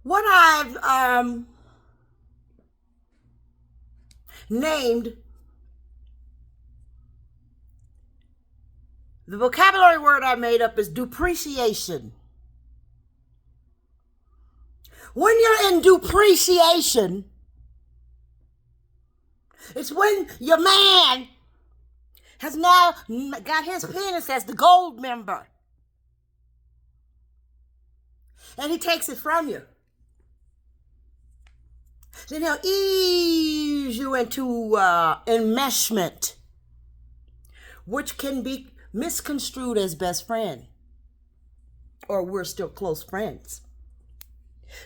What I've named the vocabulary word I made up is depreciation. When you're in depreciation, it's when your man has now got his penis as the gold member. And he takes it from you. Then he'll ease you into enmeshment, which can be misconstrued as best friend, or we're still close friends.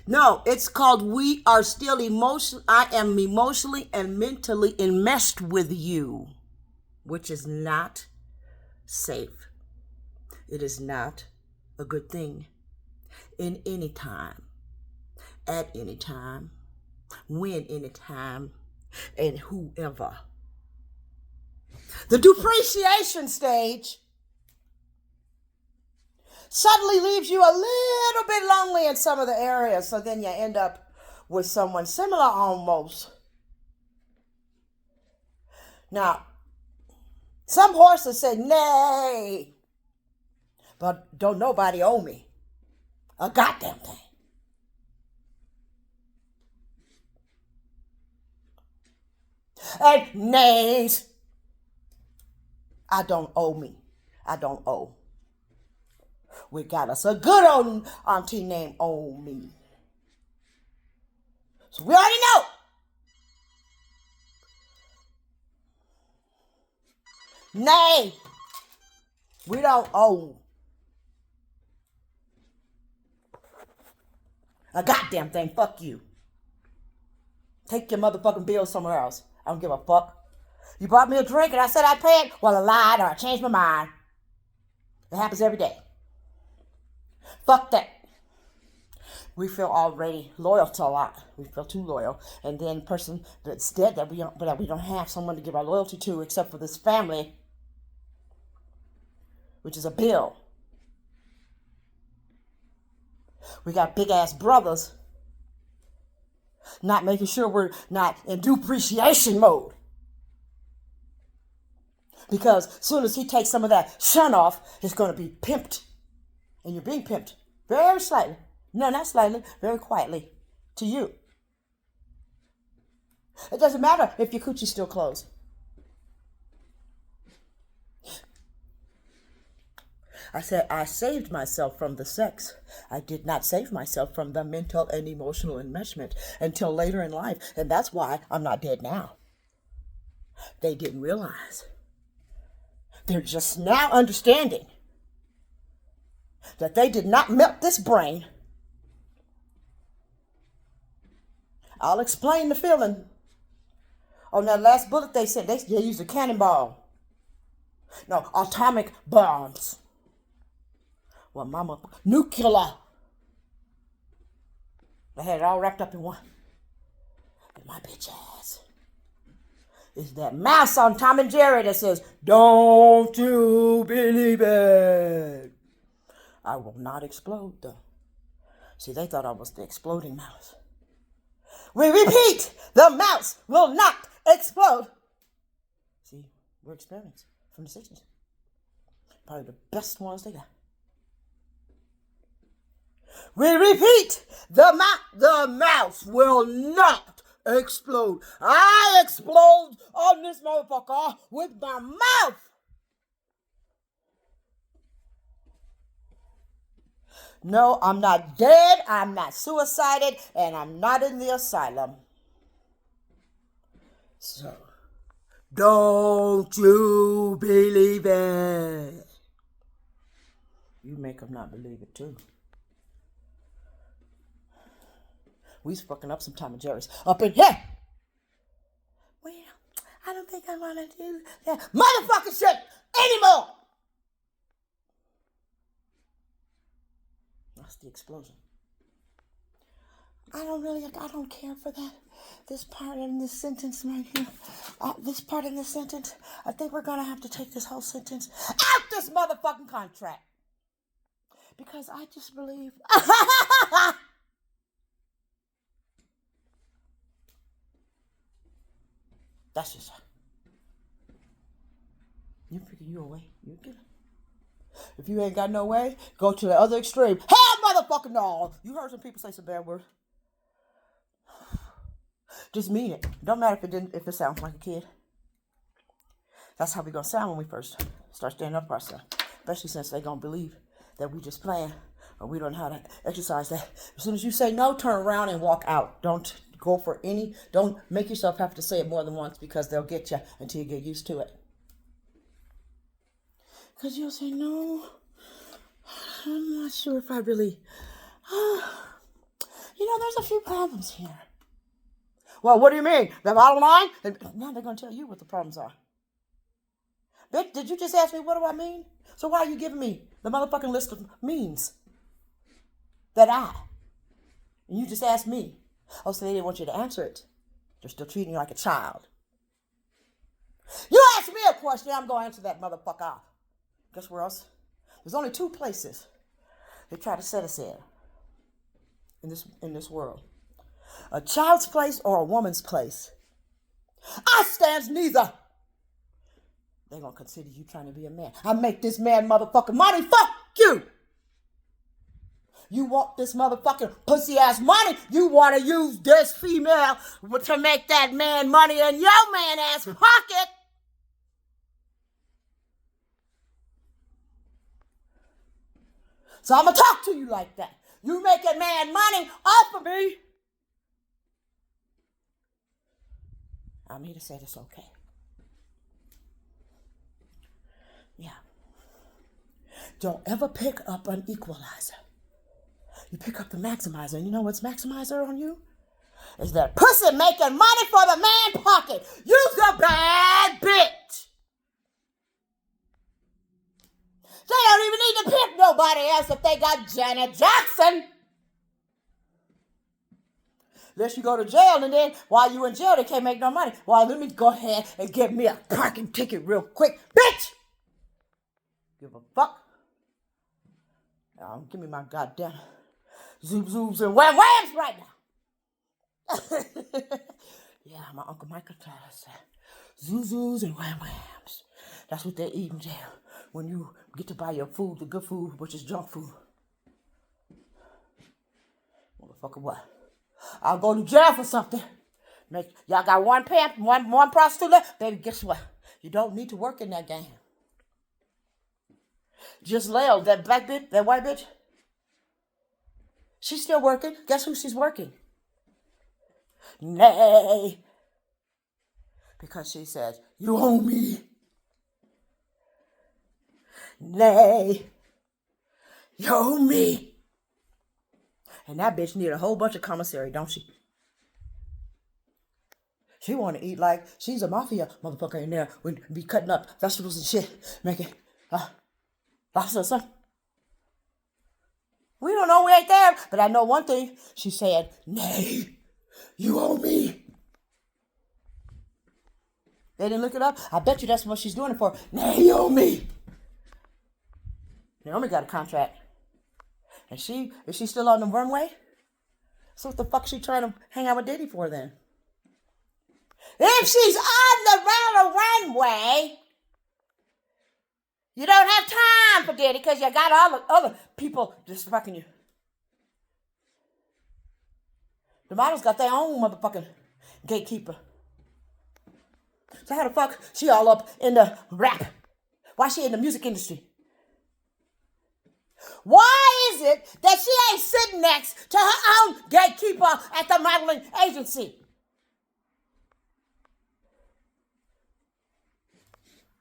No, it's called we are still emotional. I am emotionally and mentally enmeshed with you, which is not safe. It is not a good thing in any time, at any time, when any time, and whoever. The depreciation stage suddenly leaves you a little bit lonely in some of the areas, so then you end up with someone similar almost. Now, some horses say, nay, but don't nobody owe me a goddamn thing. And nays, I don't owe me. I don't owe. We got us a good old auntie named Owe Me. So we already know. Nay, we don't owe a goddamn thing. Fuck you. Take your motherfucking bill somewhere else. I don't give a fuck. You bought me a drink and I said I'd pay it. Well, I lied or I changed my mind. It happens every day. Fuck that. We feel already loyal to a lot. We feel too loyal. And then the person that's dead that we don't have someone to give our loyalty to except for this family, which is a bill. We got big ass brothers not making sure we're not in depreciation mode. Because as soon as he takes some of that shun off, it's going to be pimped. And you're being pimped very slightly. No, not slightly, very quietly to you. It doesn't matter if your coochie's still closed. I said I saved myself from the sex. I did not save myself from the mental and emotional enmeshment until later in life. And that's why I'm not dead now. They didn't realize. They're just now understanding that they did not melt this brain. I'll explain the feeling. On that last bullet they said they used a cannonball. No, atomic bombs. Well, mama, nuclear. They had it all wrapped up in one. And my bitch ass is that mouse on Tom and Jerry that says, don't you believe it? I will not explode, though. See, they thought I was the exploding mouse. We repeat, the mouse will not explode. See, we're experiments from the 60s. Probably the best ones they got. We repeat, the mouse will not explode. I explode on this motherfucker with my mouth. No, I'm not dead, I'm not suicided, and I'm not in the asylum. So, don't you believe it? You make them not believe it too. We's fucking up some Tom and Jerry's up in here. Well, I don't think I want to do that motherfucking shit anymore. That's the explosion. I don't care for that. This part in this sentence right here. This part in this sentence. I think we're going to have to take this whole sentence out this motherfucking contract. Because I just believe That's just, you figure you a way. You get it. If you ain't got no way, go to the other extreme. Hell motherfucking no. You heard some people say some bad words. Just mean it. Don't matter if it sounds like a kid. That's how we gonna sound when we first start standing up for ourselves. Especially since they gonna believe that we just playing or we don't know how to exercise that. As soon as you say no, turn around and walk out. Don't go for don't make yourself have to say it more than once because they'll get you until you get used to it. Because you'll say, no, I'm not sure if I really, there's a few problems here. Well, what do you mean? The bottom line? Now they're going to tell you what the problems are. Bitch, did you just ask me what do I mean? So why are you giving me the motherfucking list of means? And you just asked me. Oh, so they didn't want you to answer it. They're still treating you like a child. You ask me a question, I'm going to answer that motherfucker. Guess where else? There's only two places they try to set us in this world. A child's place or a woman's place. I stands neither. They're going to consider you trying to be a man. I make this man motherfucking money. Fuck you. You want this motherfucking pussy ass money. You want to use this female to make that man money in your man ass pocket. So I'm going to talk to you like that. You making man money off of me. I'm here to say this okay. Yeah. Don't ever pick up an equalizer. You pick up the maximizer. And you know what's maximizer on you? Is that pussy making money for the man pocket. You's a bad bitch. They don't even need to pick nobody else if they got Janet Jackson. Unless you go to jail and then while you in jail they can't make no money. Well, let me go ahead and get me a parking ticket real quick. Bitch! Give a fuck. Give me my goddamn zoobs and wham whams right now. Yeah, my Uncle Michael taught us that. Zoos and wham whams. That's what they eat in jail. When you get to buy your food, the good food, which is junk food. Motherfucker, what? I'll go to jail for something. Y'all got one pimp, one prostitute left. Baby, guess what? You don't need to work in that game. Just Lil, that black bitch, that white bitch. She's still working. Guess who she's working? Nay. Because she says, you owe me. Nay. You owe me. And that bitch need a whole bunch of commissary, don't she? She want to eat like she's a mafia motherfucker in there. We'd be cutting up vegetables and shit, making lobster or something. We don't know, we ain't there. But I know one thing. She said, nay, you owe me. They didn't look it up? I bet you that's what she's doing it for. Nay, you owe me. Naomi got a contract. And is she still on the runway? So what the fuck she trying to hang out with Diddy for then? If she's on the runway, you don't have time for Diddy because you got all the other people just fucking you. The models got their own motherfucking gatekeeper. So how the fuck she all up in the rap? Why she in the music industry? Why is it that she ain't sitting next to her own gatekeeper at the modeling agency?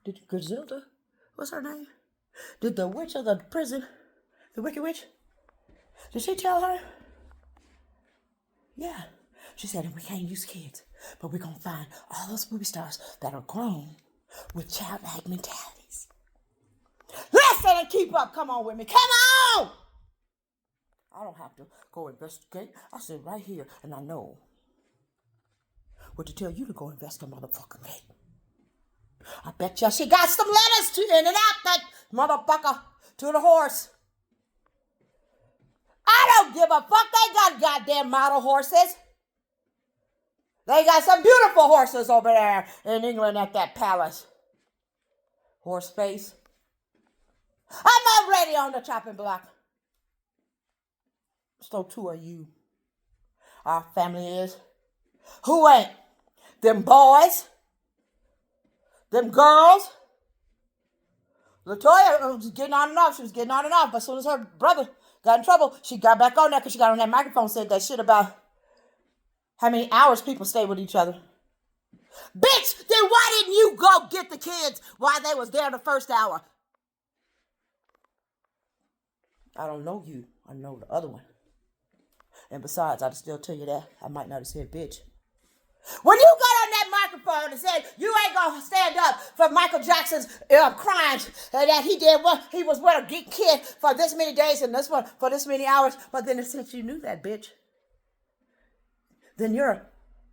Did Griselda, what's her name? Did the witch of the prison, the wicked witch, did she tell her? Yeah. She said, we can't use kids, but we're going to find all those movie stars that are grown with childlike mentalities. Listen and keep up. Come on with me. Come on! I don't have to go investigate. I sit right here and I know what to tell you to go invest a motherfucking gate. I bet you she got some letters to in and out that motherfucker to the horse. I don't give a fuck. They got goddamn model horses. They got some beautiful horses over there in England at that palace. Horse face. I'm already on the chopping block. So too are you. Our family is. Who ain't? Them boys? Them girls? Latoya was getting on and off. She was getting on and off. But as soon as her brother got in trouble, she got back on there because she got on that microphone and said that shit about how many hours people stay with each other. Bitch, then why didn't you go get the kids while they was there the first hour? I don't know you. I know the other one. And besides, I'd still tell you that. I might not have said bitch. When you got on that microphone and said you ain't gonna stand up for Michael Jackson's crimes that he did, he was with a geek kid for this many days and this one for this many hours, but then since you knew that, bitch, then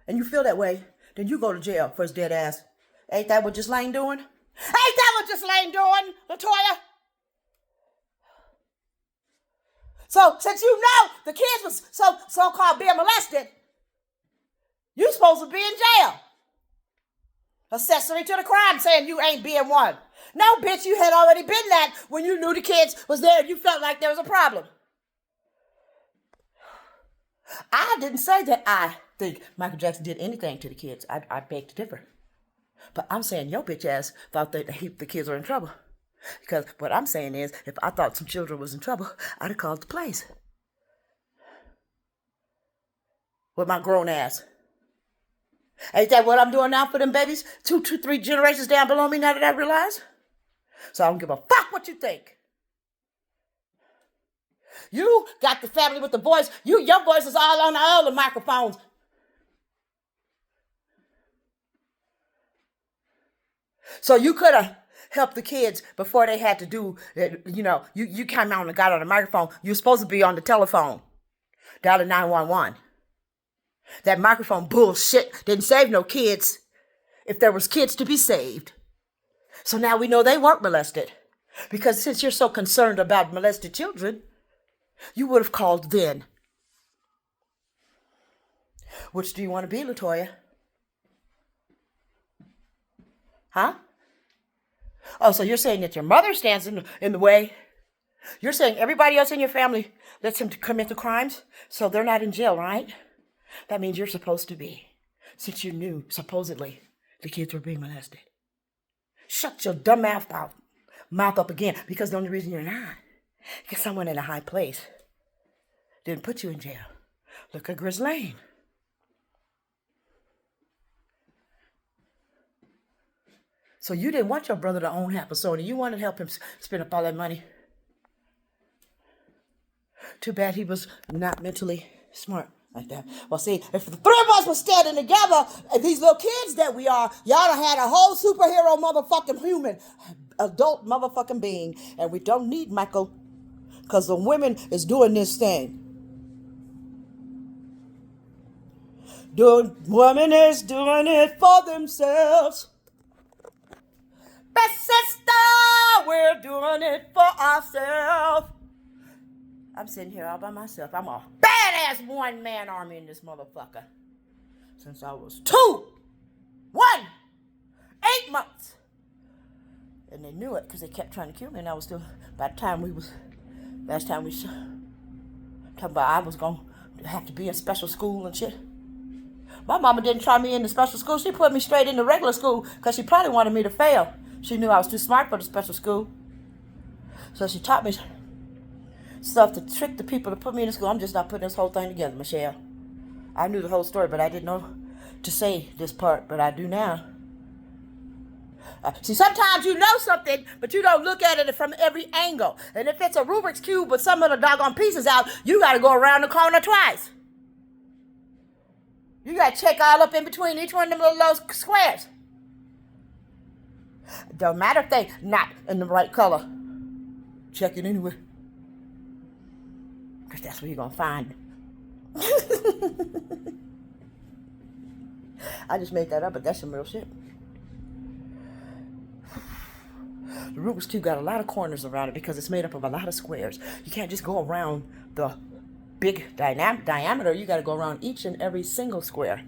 and you feel that way, then you go to jail for his dead ass. Ain't that what Ghislaine doing? Ain't that what Ghislaine doing, Latoya? So since you know the kids was so-called being molested, you supposed to be in jail. Accessory to the crime, saying you ain't being one. No, bitch, you had already been that when you knew the kids was there and you felt like there was a problem. I didn't say that I think Michael Jackson did anything to the kids. I beg to differ. But I'm saying your bitch ass thought that the kids were in trouble. Because what I'm saying is, if I thought some children was in trouble, I'd have called the police. With my grown ass. Ain't that what I'm doing now for them babies? 3 generations down below me now that I realize? So I don't give a fuck what you think. You got the family with the voice. Your voice is all on all the microphones. So you could have helped the kids before they had to do, you came out and got on the microphone. You're supposed to be on the telephone. Dial 911. That microphone bullshit didn't save no kids if there was kids to be saved. So now we know they weren't molested. Because since you're so concerned about molested children, you would have called then. Which do you want to be, Latoya? Huh? Oh, so you're saying that your mother stands in the way? You're saying everybody else in your family lets him commit the crimes, so they're not in jail, right? That means you're supposed to be, since you knew, supposedly, the kids were being molested. Shut your dumb mouth up again, because the only reason you're not, because someone in a high place didn't put you in jail. Look at Ghislaine. So you didn't want your brother to own half a Sony. You wanted to help him spend up all that money. Too bad he was not mentally smart like that. Well, see, if the 3 of us were standing together, and these little kids that we are, y'all done had a whole superhero motherfucking human, adult motherfucking being. And we don't need Michael, because the women is doing this thing. Women is doing it for themselves. Best sister, we're doing it for ourselves. I'm sitting here all by myself. I'm a badass one-man army in this motherfucker. Since I was 8 months. And they knew it because they kept trying to kill me. And I was still, by the time last time we talking about I was going to have to be in special school and shit. My mama didn't try me in the special school. She put me straight into regular school because she probably wanted me to fail. She knew I was too smart for the special school. So she taught me stuff to trick the people to put me in school. I'm just not putting this whole thing together, Michelle. I knew the whole story, but I didn't know to say this part, but I do now. See, sometimes you know something, but you don't look at it from every angle. And if it's a Rubik's Cube with some of the doggone pieces out, you got to go around the corner twice. You got to check all up in between each one of them little squares. Don't matter if they not in the right color. Check it anyway. Because that's where you're going to find it. I just made that up, but that's some real shit. The Rubik's Cube got a lot of corners around it because it's made up of a lot of squares. You can't just go around the big diameter. You got to go around each and every single square.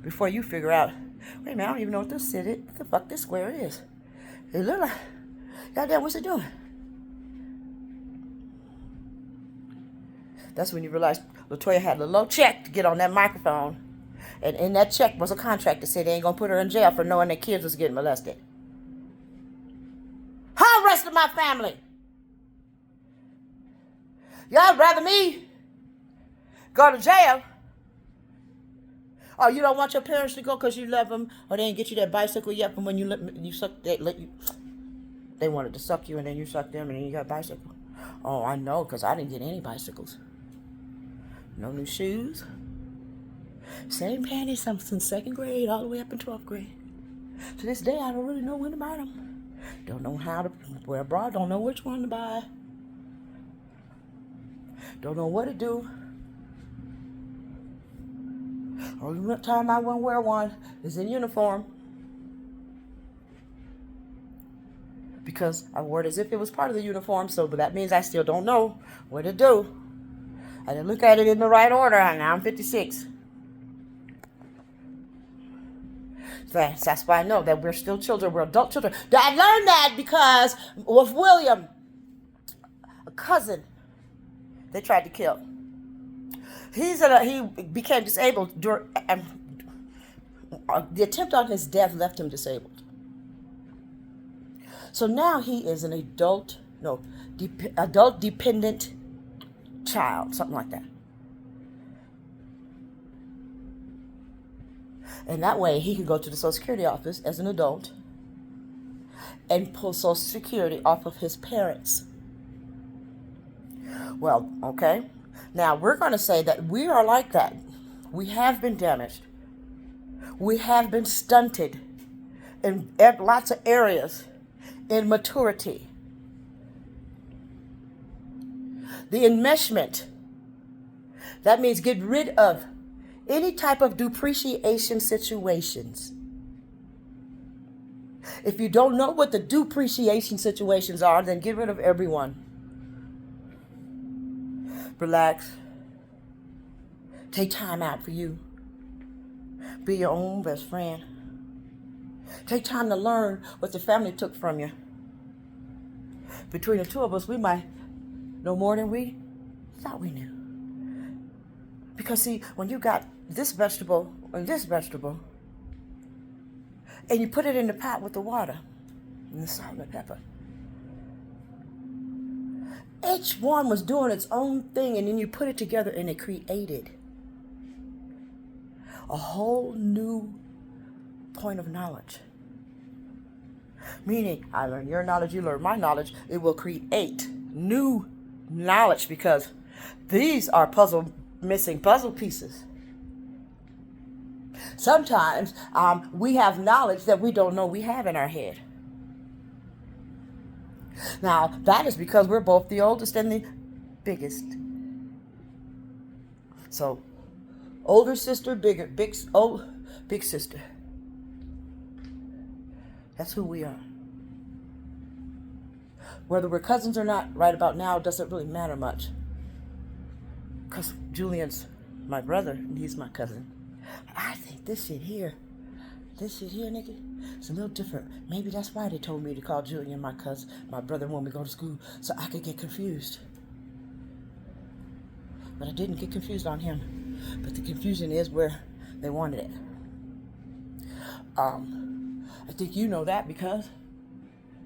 before you figure out, wait a minute, I don't even know what what the fuck this square is. It look like, goddamn, what's it doing? That's when you realize LaToya had a low check to get on that microphone. And in that check was a contract that said they ain't gonna put her in jail for knowing that kids was getting molested. How the rest of my family? Y'all rather me go to jail? Oh, you don't want your parents to go because you love them, or they didn't get you that bicycle yet from when you sucked they wanted to suck you and then you sucked them and then you got a bicycle. Oh, I know, because I didn't get any bicycles. No new shoes. Same panties since 2nd grade all the way up in 12th grade. To this day, I don't really know when to buy them. Don't know how to wear a bra. Don't know which one to buy. Don't know what to do. Only time I won't wear one is in uniform. Because I wore it as if it was part of the uniform, but that means I still don't know what to do. I didn't look at it in the right order, and now I'm 56. That's why I know that we're still children. We're adult children. I learned that because with William, a cousin, they tried to kill. He became disabled during the attempt on his death left him disabled. So now he is an adult dependent child, something like that. And that way he could go to the Social Security office as an adult and pull Social Security off of his parents. Well, okay. Now we're going to say that we are like that. We have been damaged. We have been stunted in lots of areas in maturity. The enmeshment, that means get rid of any type of depreciation situations. If you don't know what the depreciation situations are, then get rid of everyone. Relax. Take time out for you. Be your own best friend. Take time to learn what the family took from you. Between the two of us, we might know more than we thought we knew. Because see, when you got this vegetable and this vegetable, and you put it in the pot with the water and the salt and the pepper, each one was doing its own thing, and then you put it together and it created a whole new point of knowledge. Meaning, I learn your knowledge, you learn my knowledge. It will create new knowledge because these are missing puzzle pieces. Sometimes we have knowledge that we don't know we have in our head. Now, that is because we're both the oldest and the biggest. So, older sister, big sister. That's who we are. Whether we're cousins or not, right about now, doesn't really matter much. Because Julian's my brother, and he's my cousin. I think this shit here, nigga, it's a little different. Maybe that's why they told me to call Julian my cousin, my brother when we go to school, so I could get confused. But I didn't get confused on him. But the confusion is where they wanted it. I think you know that because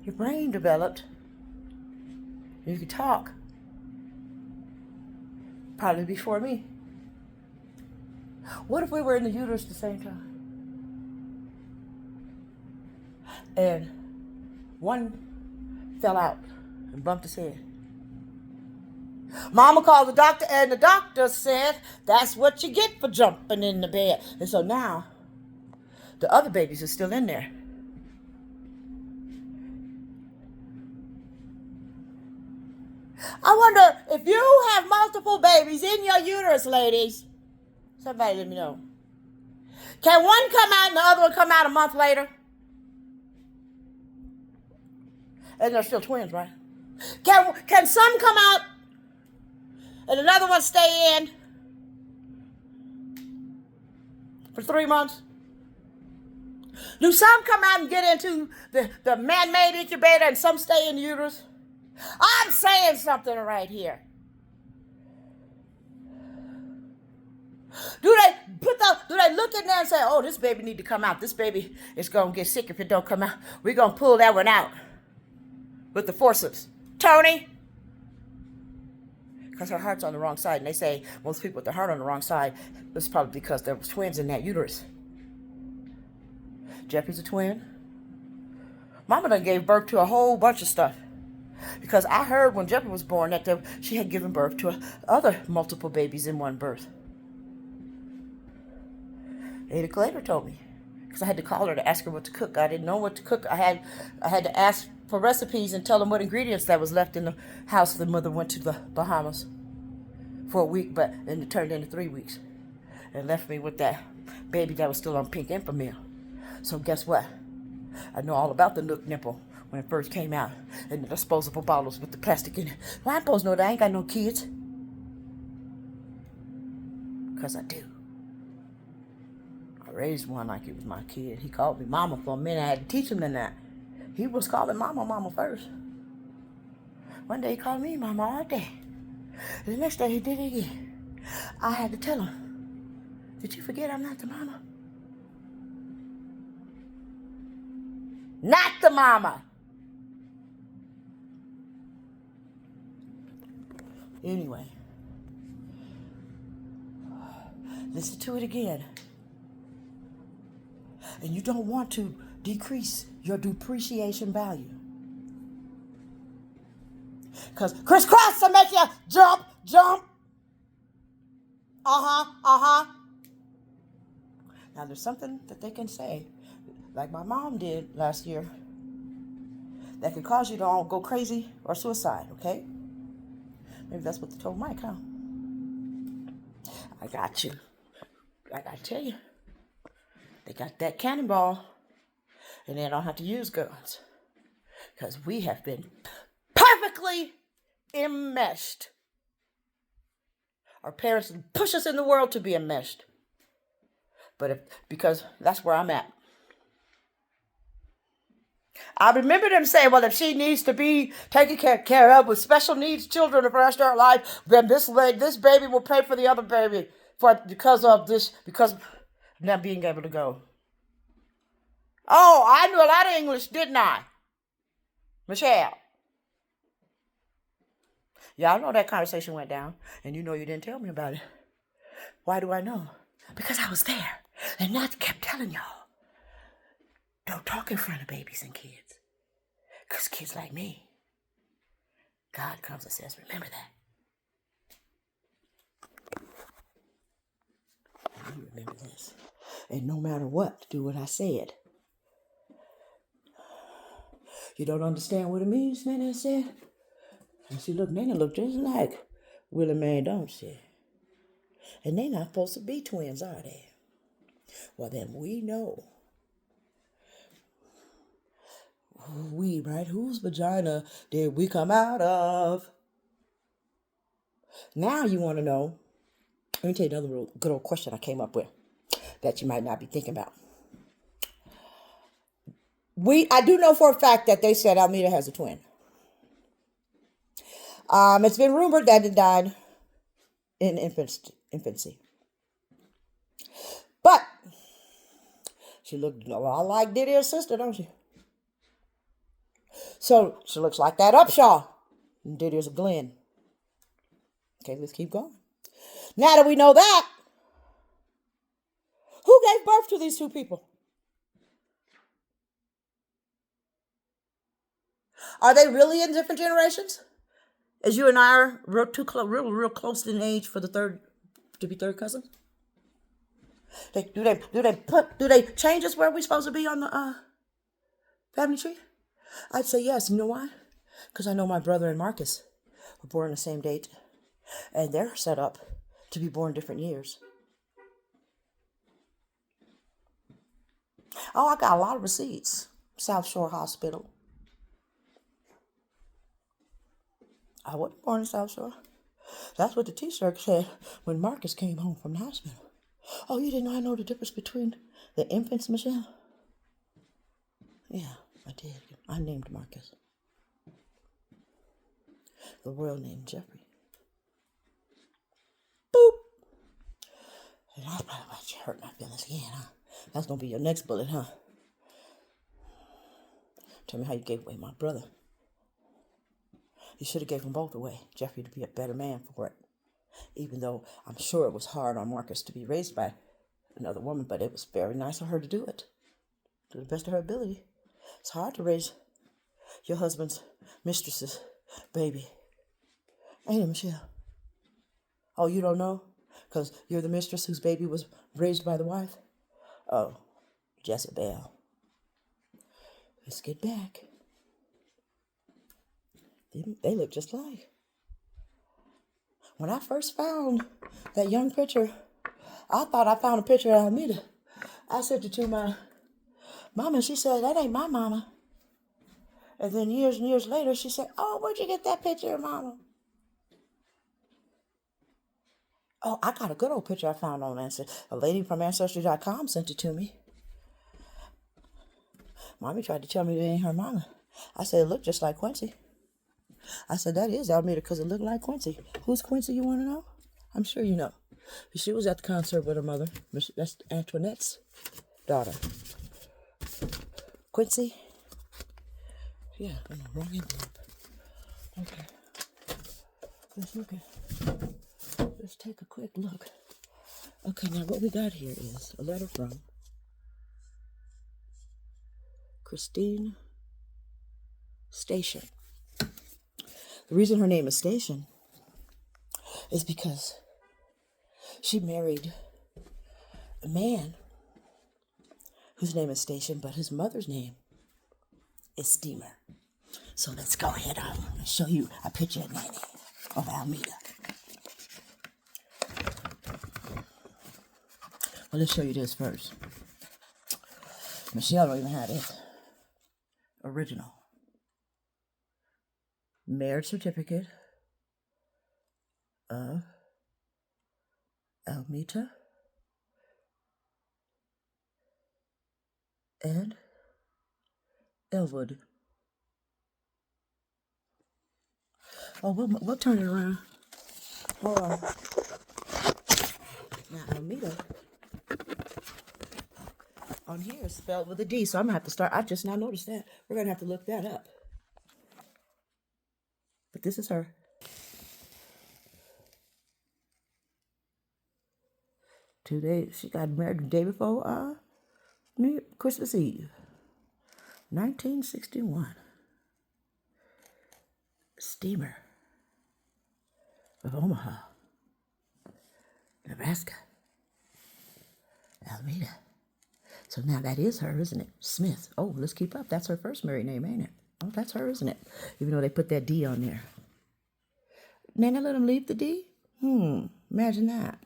your brain developed. You could talk. Probably before me. What if we were in the uterus at the same time? And one fell out and bumped his head. Mama called the doctor, and the doctor said, that's what you get for jumping in the bed. And so now, the other babies are still in there. I wonder if you have multiple babies in your uterus, ladies. Somebody let me know. Can one come out and the other one come out a month later? And they're still twins, right? Can some come out and another one stay in for 3 months? Do some come out and get into the man-made incubator and some stay in the uterus? I'm saying something right here. Do they look in there and say, oh, this baby need to come out. This baby is going to get sick if it don't come out. We're going to pull that one out with the forceps. Tony? Because her heart's on the wrong side. And they say most people with their heart on the wrong side, it's probably because there was twins in that uterus. Jeffrey's a twin. Mama done gave birth to a whole bunch of stuff. Because I heard when Jeffrey was born that she had given birth to other multiple babies in one birth. Ada Glader told me. Because I had to call her to ask her what to cook. I didn't know what to cook. I had to ask for recipes and tell them what ingredients that was left in the house. The mother went to the Bahamas for a week, but then it turned into 3 weeks. And left me with that baby that was still on pink Enfamil. So guess what? I know all about the Nook nipple when it first came out. And the disposable bottles with the plastic in it. Well, I'm supposed to know that I ain't got no kids. Because I do. I raised one like it was my kid. He called me mama for a minute. I had to teach him that. He was calling mama first. One day he called me mama all day. And the next day he did it again. I had to tell him, did you forget I'm not the mama? Not the mama. Anyway, listen to it again. And you don't want to decrease your depreciation value. Because crisscross will make you jump. Now there's something that they can say, like my mom did last year, that can cause you to all go crazy or suicide, okay? Maybe that's what they told Mike, huh? I got you. I gotta tell you, they got that cannonball, and they don't have to use guns. Because we have been perfectly enmeshed. Our parents push us in the world to be enmeshed. Because that's where I'm at. I remember them saying, well, if she needs to be taken care of with special needs children for the rest of her life, then this baby will pay for the other baby because of not being able to go. Oh, I knew a lot of English, didn't I? Michelle. Yeah, I know that conversation went down, and you know you didn't tell me about it. Why do I know? Because I was there, and I kept telling y'all, don't talk in front of babies and kids. Because kids like me, God comes and says, remember that. You remember this. And no matter what, do what I said. You don't understand what it means, Nana said? And she looked, Nana looked just like Willie Mae, don't she? And they not supposed to be twins, are they? Well, then we know. We, right? Whose vagina did we come out of? Now you want to know. Let me tell you another real good old question I came up with that you might not be thinking about. I do know for a fact that they said Almeida has a twin. It's been rumored that it died in infancy. But she looked a lot like Diddy's sister, don't she? So she looks like that Upshaw. And Diddy's a Glenn. Okay, let's keep going. Now that we know that, who gave birth to these two people? Are they really in different generations? As you and I are real close in age for to be third cousins? Do they change us where we're supposed to be on the family tree? I'd say yes. You know why? Because I know my brother and Marcus were born the same date, and they're set up to be born different years. Oh, I got a lot of receipts. South Shore Hospital. I wasn't born in South Shore. That's what the t-shirt said when Marcus came home from the hospital. Oh, you didn't know I know the difference between the infants, Michelle? Yeah, I did. I named Marcus. The world named Jeffrey. Boop. And I probably about to hurt my feelings again, huh? That's gonna be your next bullet, huh? Tell me how you gave away my brother. You should have gave them both away. Jeffrey to be a better man for it. Even though I'm sure it was hard on Marcus to be raised by another woman, but it was very nice of her to do it. To the best of her ability. It's hard to raise your husband's mistress's baby. Ain't it, Michelle? Oh, you don't know? Because you're the mistress whose baby was raised by the wife? Oh, Jezebel. Let's get back. They look just like. When I first found that young picture, I thought I found a picture of Almeida. I sent it to my mama, and she said, that ain't my mama. And then years and years later, she said, oh, where'd you get that picture of mama? Oh, I got a good old picture I found on Ancestry. A lady from Ancestry.com sent it to me. Mommy tried to tell me it ain't her mama. I said, it looked just like Quincy. I said, that is Almeida because it looked like Quincy. Who's Quincy, you want to know? I'm sure you know. She was at the concert with her mother. That's Antoinette's daughter. Quincy? Yeah, in the wrong envelope. Okay. Let's take a quick look. Okay, now what we got here is a letter from Christine Station. The reason her name is Station is because she married a man whose name is Station, but his mother's name is Steamer. So let's go ahead and show you a picture of Almeida. Well, let's show you this first. Michelle don't even have this. Original. Marriage certificate of Almeida and Elwood. Oh, we'll turn it around. Hold on. Now, Almeida on here is spelled with a D, so I'm going to have to start. I just now noticed that. We're going to have to look that up. But this is her. Today, she got married the day before Christmas Eve, 1961. Steamer of Omaha, Nebraska, Almeida. So now that is her, isn't it? Smith. Oh, let's keep up. That's her first married name, ain't it? Oh, that's her, isn't it? Even though they put that D on there. Nana let them leave the D? Imagine that.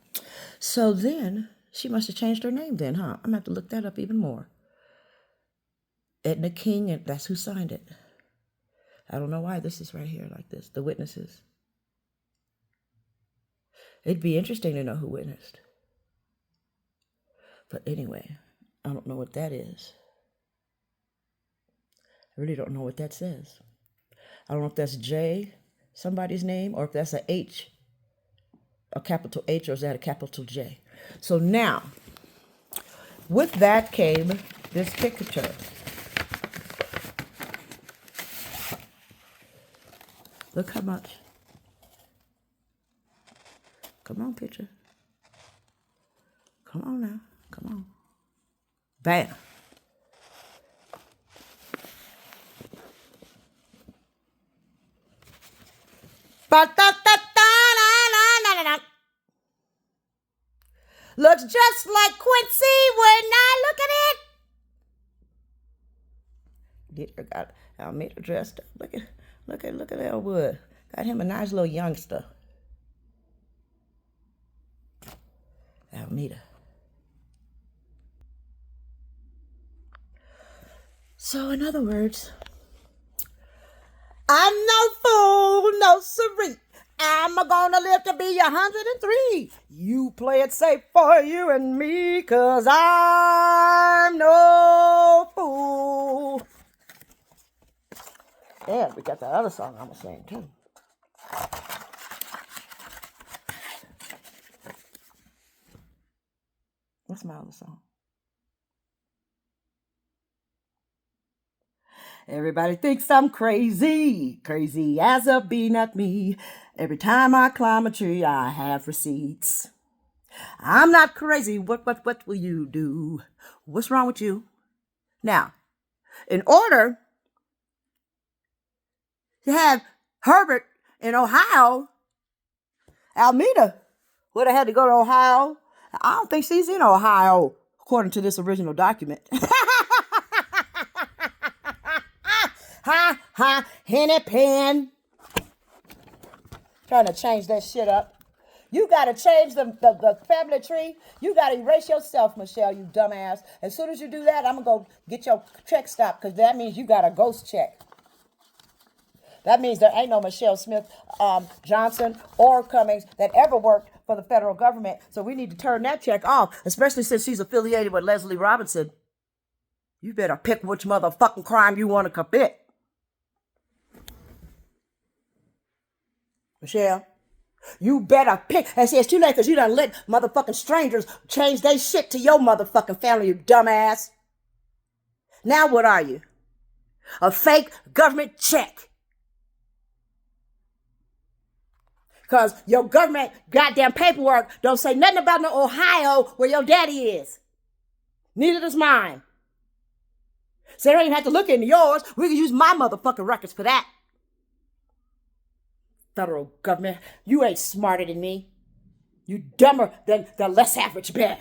So then, she must have changed her name then, huh? I'm going to have to look that up even more. Edna King, and that's who signed it. I don't know why this is right here like this. The witnesses. It'd be interesting to know who witnessed. But anyway, I don't know what that is. I really don't know what that says. I don't know if that's J, somebody's name, or if that's a H, a capital H, or is that a capital J? So now, with that came this picture. Look how much. Come on, picture. Come on now. Come on. Bam. Looks just like Quincy when I look at it. Dear God, Almeida dressed up. Look at Elwood. Got him a nice little youngster. Almeida. So in other words, I'm no fool, no siree. I'm gonna live to be 103. You play it safe for you and me, 'cause I'm no fool. And we got that other song I'm going to sing too. What's my other song? Everybody thinks I'm crazy, crazy as a bee, not me. Every time I climb a tree, I have receipts. I'm not crazy. What will you do? What's wrong with you? Now, in order to have Herbert in Ohio, Almeida would have had to go to Ohio. I don't think she's in Ohio, according to this original document. Ha, Henny Pen. Trying to change that shit up. You got to change the family tree. You got to erase yourself, Michelle, you dumbass. As soon as you do that, I'm going to go get your check stopped because that means you got a ghost check. That means there ain't no Michelle Smith, Johnson, or Cummings that ever worked for the federal government. So we need to turn that check off, especially since she's affiliated with Leslie Robinson. You better pick which motherfucking crime you want to commit. Michelle, you better pick. And see, it's too late because you done let motherfucking strangers change their shit to your motherfucking family, you dumbass. Now what are you? A fake government check. Because your government goddamn paperwork don't say nothing about no Ohio where your daddy is. Neither does mine. So they don't even have to look into yours. We can use my motherfucking records for that. Federal government, you ain't smarter than me. You dumber than the less average bear.